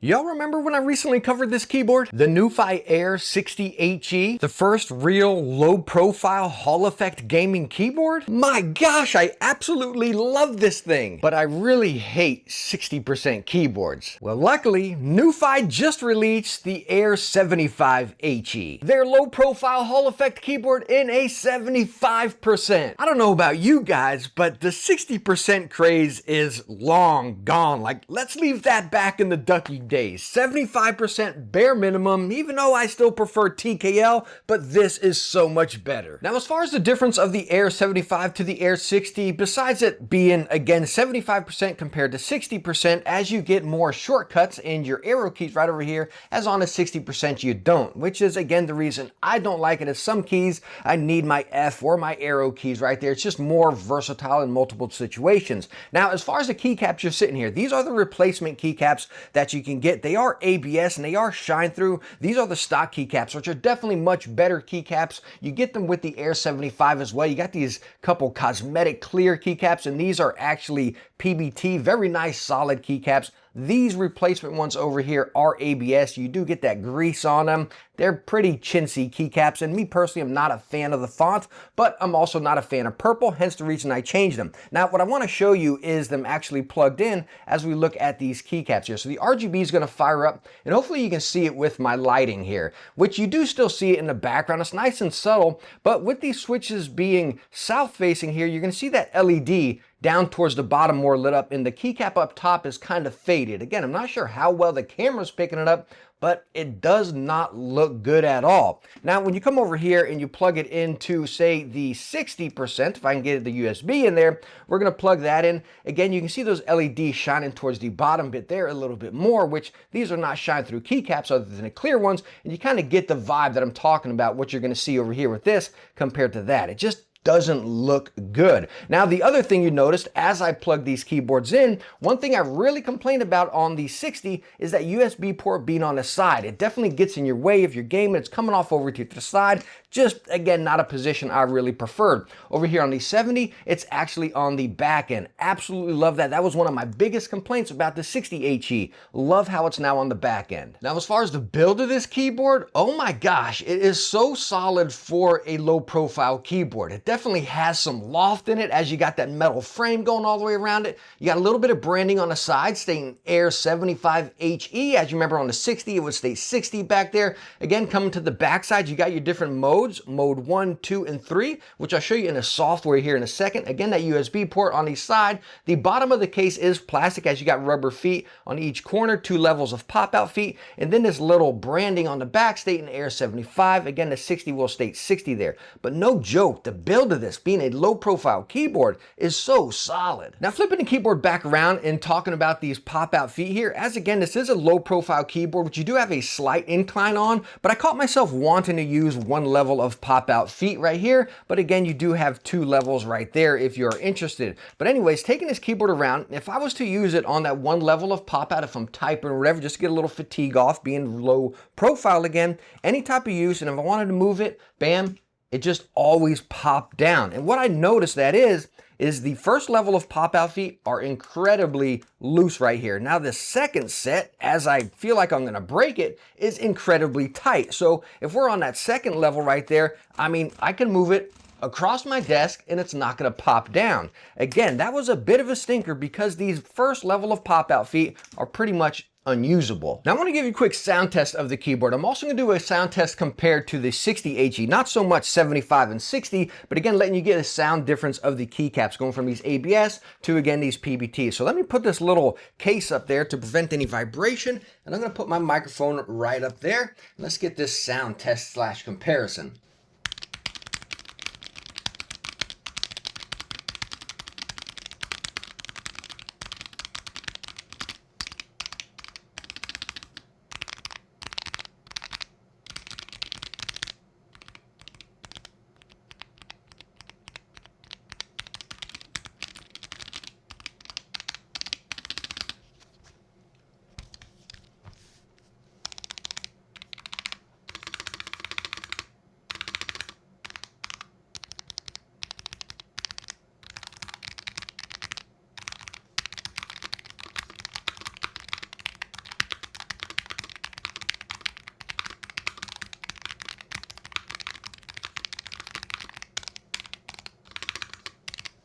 Y'all remember when I recently covered this keyboard? The NUPHY Air 60HE? The first real low-profile Hall effect gaming keyboard? My gosh, I absolutely love this thing! But I really hate 60% keyboards. Well, luckily, NUPHY just released the Air 75HE. Their low-profile Hall effect keyboard in a 75%. I don't know about you guys, but the 60% craze is long gone. Like, let's leave that back in the ducky days. 75% bare minimum, even though I still prefer TKL, but this is so much better. Now, as far as the difference of the Air 75 to the Air 60, besides it being, again, 75% compared to 60%, as you get more shortcuts in your arrow keys right over here, as on a 60% you don't, which is, again, the reason I don't like it. Is some keys, I need my F or my arrow keys right there. It's just more versatile in multiple situations. Now, as far as the keycaps you're sitting here, these are the replacement keycaps that you can get. They are ABS and they are shine through. These are the stock keycaps, which are definitely much better keycaps. You get them with the Air 75 as well. You got these couple cosmetic clear keycaps, and these are actually PBT, very nice solid keycaps. These replacement ones over here are ABS. You do get that grease on them. They're pretty chintzy keycaps, and me personally, I'm not a fan of the font, but I'm also not a fan of purple, hence the reason I changed them. Now, what I want to show you is them actually plugged in as we look at these keycaps here. So the RGB is going to fire up, and hopefully you can see it with my lighting here, which you do still see it in the background. It's nice and subtle, but with these switches being south facing here, you're going to see that LED down towards the bottom more lit up, and the keycap up top is kind of faded. Again, I'm not sure how well the camera's picking it up, but it does not look good at all. Now, when you come over here and you plug it into, say, the 60%, if I can get the USB in there, we're gonna plug that in. Again, you can see those LEDs shining towards the bottom bit there a little bit more, which these are not shine through keycaps other than the clear ones, and you kind of get the vibe that I'm talking about, what you're gonna see over here with this compared to that. It just doesn't look good. Now, the other thing you noticed as I plugged these keyboards in, one thing I really complained about on the 60 is that USB port being on the side. It definitely gets in your way if you're gaming. It's coming off over to the side. Just, again, not a position I really preferred. Over here on the 70, it's actually on the back end. Absolutely love that. That was one of my biggest complaints about the 60HE. Love how it's now on the back end. Now, as far as the build of this keyboard, oh my gosh, it is so solid for a low profile keyboard. It definitely has some loft in it, as you got that metal frame going all the way around it. You got a little bit of branding on the side stating Air 75HE. As you remember on the 60, it would state 60 back there. Again, coming to the back side, you got your different modes, mode 1, 2, and 3, which I'll show you in the software here in a second. Again, that USB port on the side. The bottom of the case is plastic, as you got rubber feet on each corner, 2 levels of pop-out feet, and then this little branding on the back stating Air 75. Again, the 60 will state 60 there. But no joke, the build of this, being a low-profile keyboard, is so solid. Now, flipping the keyboard back around and talking about these pop-out feet here, as again, this is a low-profile keyboard, which you do have a slight incline on, but I caught myself wanting to use one level of pop-out feet right here, but again, you do have 2 levels right there if you're interested. But anyways, taking this keyboard around, if I was to use it on that one level of pop-out, if I'm typing or whatever, just to get a little fatigue off, being low profile again, any type of use, and if I wanted to move it, bam, it just always popped down. And what I noticed that is the first level of pop-out feet are incredibly loose right here. Now the second set, as I feel like I'm gonna break it, is incredibly tight. So if we're on that second level right there, I mean, I can move it across my desk and it's not gonna pop down. Again, that was a bit of a stinker because these first level of pop-out feet are pretty much unusable. Now I want to give you a quick sound test of the keyboard. I'm also going to do a sound test compared to the 60HE, not so much 75 and 60, but again letting you get a sound difference of the keycaps going from these ABS to again these PBT. So let me put this little case up there to prevent any vibration, and I'm going to put my microphone right up there. Let's get this sound test / comparison.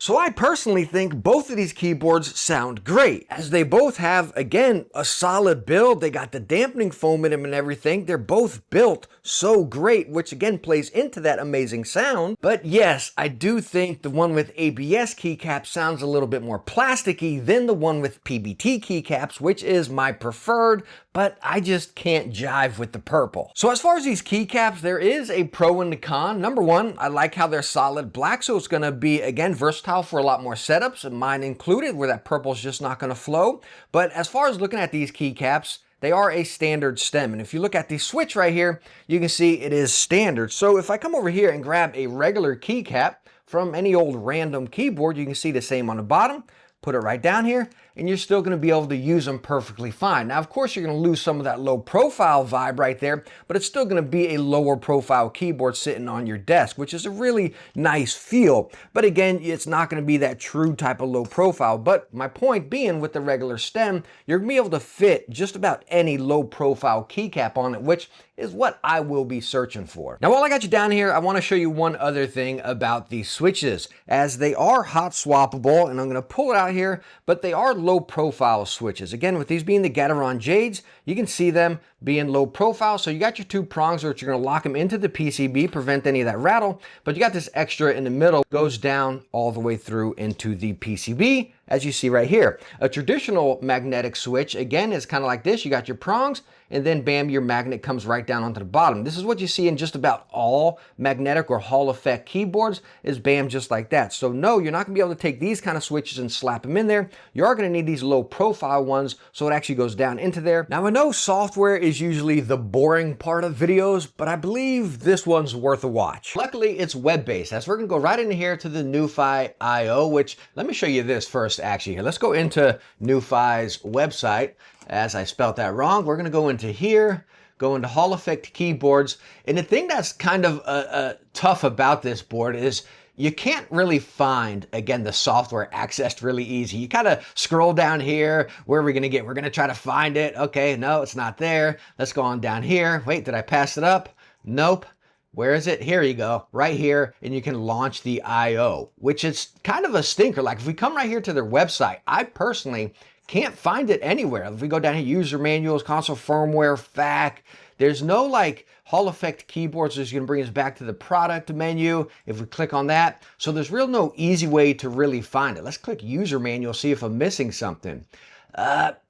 So I personally think both of these keyboards sound great, as they both have, again, a solid build. They got the dampening foam in them and everything. They're both built so great, which again plays into that amazing sound. But yes, I do think the one with ABS keycaps sounds a little bit more plasticky than the one with PBT keycaps, which is my preferred, but I just can't jive with the purple. So as far as these keycaps, there is a pro and a con. Number one, I like how they're solid black, so it's gonna be, again, versatile for a lot more setups, and mine included, where that purple's just not gonna flow. But as far as looking at these keycaps, they are a standard stem. And if you look at the switch right here, you can see it is standard. So if I come over here and grab a regular keycap from any old random keyboard, you can see the same on the bottom. Put it right down here, and you're still gonna be able to use them perfectly fine. Now, of course, you're gonna lose some of that low profile vibe right there, but it's still gonna be a lower profile keyboard sitting on your desk, which is a really nice feel. But again, it's not gonna be that true type of low profile. But my point being, with the regular stem, you're gonna be able to fit just about any low profile keycap on it, which is what I will be searching for. Now, while I got you down here, I wanna show you one other thing about these switches, as they are hot swappable, and I'm gonna pull it out here, but they are low profile switches. Again, with these being the Gateron Jades, you can see them being low profile. So you got your two prongs, which you're gonna lock them into the PCB, prevent any of that rattle, but you got this extra in the middle, goes down all the way through into the PCB, as you see right here. A traditional magnetic switch, again, is kind of like this. You got your prongs, and then bam, your magnet comes right down onto the bottom. This is what you see in just about all magnetic or Hall effect keyboards, is bam, just like that. So no, you're not gonna be able to take these kind of switches and slap them in there. You are gonna need these low profile ones, so it actually goes down into there. Now, I know software is usually the boring part of videos, but I believe this one's worth a watch. Luckily, it's web-based, as we're gonna go right into here to the NUPHY IO, which, let me show you this first actually. Here, let's go into NUPHY's website. As I spelled that wrong, we're gonna go into here, go into Hall effect keyboards. And the thing that's kind of tough about this board is you can't really find, again, the software accessed really easy. You kind of scroll down here. Where are we gonna get? We're gonna try to find it. Okay, no, it's not there. Let's go on down here. Wait, did I pass it up? Nope. Where is it? Here you go, right here, and you can launch the IO, which is kind of a stinker. Like if we come right here to their website, I personally can't find it anywhere. If we go down here, user manuals, console firmware, FAQ, there's no like Hall effect keyboards. Is going to bring us back to the product menu. If we click on that, so there's real no easy way to really find it. Let's click user manual, see if I'm missing something.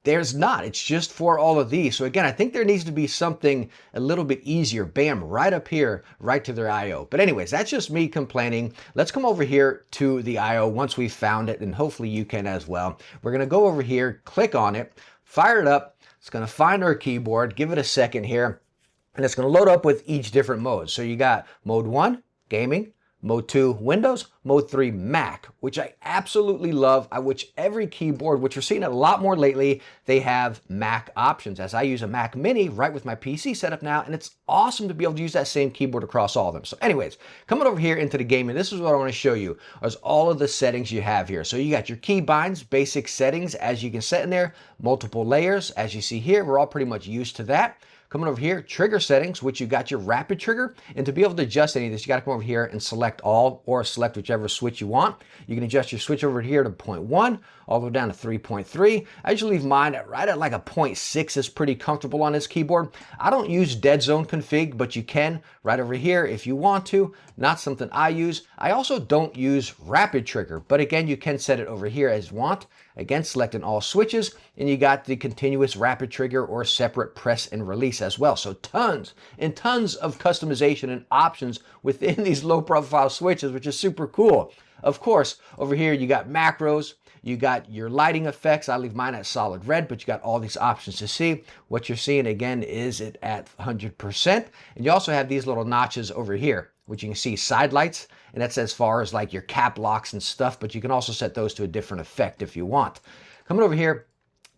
There's not. It's just for all of these. So again, I think there needs to be something a little bit easier. Bam, right up here, right to their IO. But anyways, that's just me complaining. Let's come over here to the IO once we've found it, and hopefully you can as well. We're going to go over here, click on it, fire it up. It's going to find our keyboard. Give it a second here, and it's going to load up with each different mode. So you got mode 1, gaming, mode 2, Windows, mode 3, Mac, which I absolutely love. Which every keyboard, which we're seeing a lot more lately, they have Mac options, as I use a Mac Mini right with my PC setup now, and it's awesome to be able to use that same keyboard across all of them. So anyways, coming over here into the gaming, this is what I want to show you, is all of the settings you have here. So you got your keybinds, basic settings, as you can set in there, multiple layers, as you see here, we're all pretty much used to that. Coming over here, trigger settings, which you got your rapid trigger. And to be able to adjust any of this, you got to come over here and select all, or select whichever switch you want. You can adjust your switch over here to 0.1, all the way down to 3.3. I usually leave mine right at like a 0.6 is pretty comfortable on this keyboard. I don't use dead zone config, but you can right over here if you want to. Not something I use. I also don't use rapid trigger, but again, you can set it over here as you want. Again, selecting all switches, and you got the continuous rapid trigger or separate press and release as well. So tons and tons of customization and options within these low profile switches, which is super cool. Of course, over here you got macros, you got your lighting effects. I leave mine at solid red, but you got all these options to see. What you're seeing again is it at 100%. And you also have these little notches over here, which you can see side lights, and that's as far as like your cap locks and stuff, but you can also set those to a different effect if you want. Coming over here,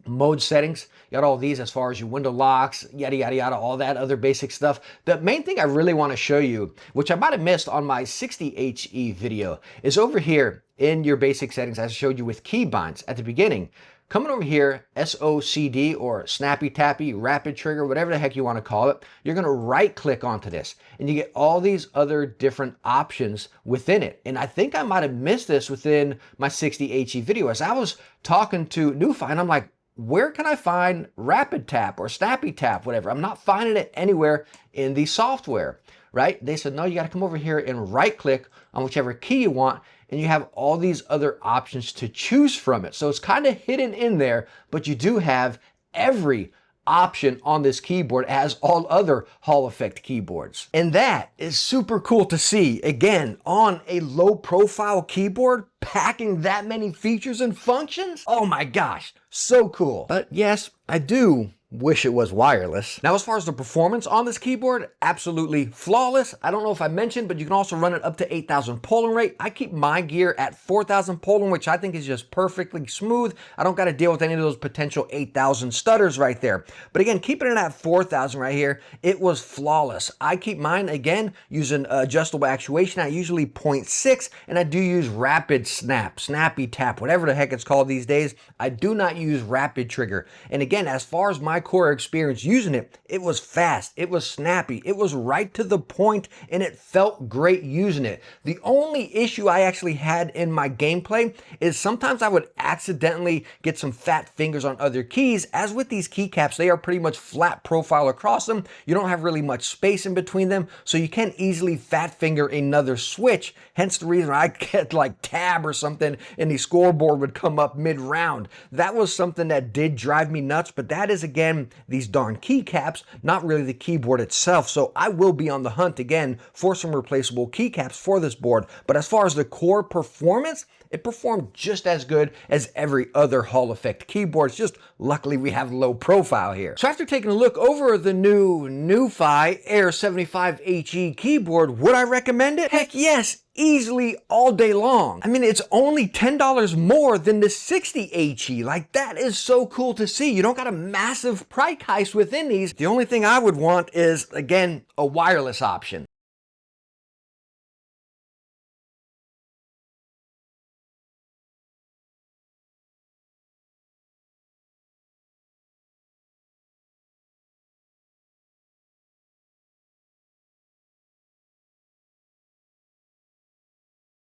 mode settings, you got all these as far as your window locks, yada, yada, yada, all that other basic stuff. The main thing I really want to show you, which I might have missed on my 60HE video, is over here in your basic settings, as I showed you with keybinds at the beginning. Coming over here, SOCD or Snappy Tappy, Rapid Trigger, whatever the heck you want to call it, you're going to right click onto this and you get all these other different options within it. And I think I might have missed this within my 60HE video as I was talking to NUPHY and I'm like, where can I find Rapid Tap or Snappy Tap, whatever? I'm not finding it anywhere in the software, right? They said, no, you got to come over here and right click on whichever key you want and you have all these other options to choose from it. So it's kind of hidden in there, but you do have every option on this keyboard as all other Hall Effect keyboards. And that is super cool to see, again, on a low profile keyboard, packing that many features and functions. Oh my gosh, so cool. But yes, I do wish it was wireless. Now, as far as the performance on this keyboard, absolutely flawless. I don't know if I mentioned, but you can also run it up to 8,000 polling rate. I keep my gear at 4,000 polling, which I think is just perfectly smooth. I don't got to deal with any of those potential 8,000 stutters right there. But again, keeping it at 4,000 right here, it was flawless. I keep mine, again, using adjustable actuation. I usually 0.6, and I do use rapid snap, snappy tap, whatever the heck it's called these days. I do not use rapid trigger. And again, as far as my core experience using it, it was fast, it was snappy, it was right to the point, and it felt great using it. The only issue I actually had in my gameplay is sometimes I would accidentally get some fat fingers on other keys. As with these keycaps, they are pretty much flat profile across them. You don't have really much space in between them, so you can easily fat finger another switch. Hence the reason I get like tab or something and the scoreboard would come up mid-round. That was something that did drive me nuts, but that is, again, these darn keycaps, not really the keyboard itself. So I will be on the hunt again for some replaceable keycaps for this board. But as far as the core performance, it performed just as good as every other Hall Effect keyboard. It's just luckily we have low profile here. So after taking a look over the new NUPHY Air 75HE keyboard, would I recommend it? Heck yes, easily all day long. I mean, it's only $10 more than the 60HE. Like, that is so cool to see. You don't got a massive price heist within these. The only thing I would want is, again, a wireless option.